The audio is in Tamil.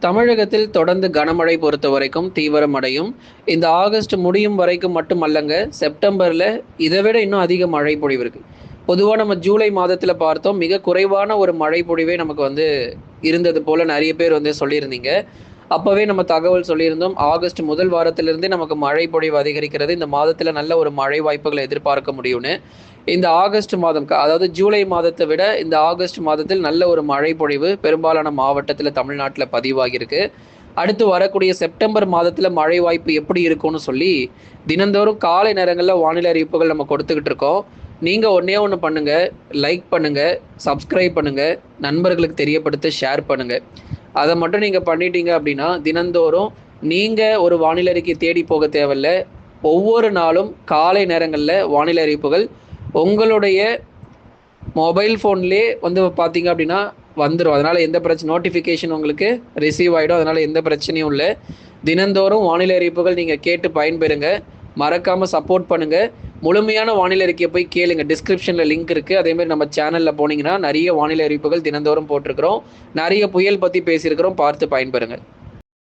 தமிழகத்தில் தொடர்ந்து கனமழை பொறுத்தவரைக்கும் தீவிரமடையும். இந்த ஆகஸ்ட் முடியும் வரைக்கும் மட்டுமல்லங்க, செப்டம்பர்ல இதை விட இன்னும் அதிக மழை பொழிவு இருக்கு. பொதுவா நம்ம ஜூலை மாதத்துல பார்த்தோம், மிக குறைவான ஒரு மழை பொழிவே நமக்கு இருந்தது போல நெறைய பேர் சொல்லியிருந்தீங்க. அப்பவே நம்ம தகவல் சொல்லியிருந்தோம். ஆகஸ்ட் முதல் வாரத்திலிருந்தே நமக்கு மழை பொழிவு அதிகரிக்கிறது. இந்த மாதத்துல நல்ல ஒரு மழை வாய்ப்புகளை எதிர்பார்க்க முடியும்னு. இந்த ஆகஸ்ட் மாதம் அதாவது ஜூலை மாதத்தை விட இந்த ஆகஸ்ட் மாதத்தில் நல்ல ஒரு மழை பொழிவு பெரும்பாலான மாவட்டத்தில் தமிழ்நாட்டில் பதிவாகியிருக்கு. அடுத்து வரக்கூடிய செப்டம்பர் மாதத்தில் மழை வாய்ப்பு எப்படி இருக்கும்னு சொல்லி தினந்தோறும் காலை நேரங்களில் வானிலை அறிவிப்புகள் நம்ம கொடுத்துக்கிட்டு இருக்கோம். நீங்கள் ஒன்றே ஒன்று பண்ணுங்கள், லைக் பண்ணுங்கள், சப்ஸ்கிரைப் பண்ணுங்கள், நண்பர்களுக்கு தெரியப்படுத்த ஷேர் பண்ணுங்கள். அதை மட்டும் நீங்கள் பண்ணிட்டீங்க அப்படின்னா தினந்தோறும் நீங்கள் ஒரு வானிலை அறிக்கை தேடி போக தேவையில்ல. ஒவ்வொரு நாளும் காலை நேரங்களில் வானிலை அறிவிப்புகள் உங்களுடைய மொபைல் ஃபோன்லேயே பார்த்தீங்க அப்படின்னா வந்துடும். அதனால் எந்த பிரச்சனை, நோட்டிஃபிகேஷன் உங்களுக்கு ரிசீவ் ஆகிடும். அதனால் எந்த பிரச்சனையும் இல்லை. தினந்தோறும் வானிலை அறிவிப்புகள் நீங்கள் கேட்டு பயன்பெறுங்க. மறக்காமல் சப்போர்ட் பண்ணுங்கள். முழுமையான வானிலை அறிக்கையை போய் கேளுங்க. டிஸ்கிரிப்ஷனில் லிங்க் இருக்குது. அதேமாதிரி நம்ம சேனலில் போனீங்கன்னா நிறைய வானிலை அறிவிப்புகள் தினந்தோறும் போட்டிருக்கிறோம். நிறைய புயல் பற்றி பேசியிருக்கிறோம். பார்த்து பயன்பெறுங்க.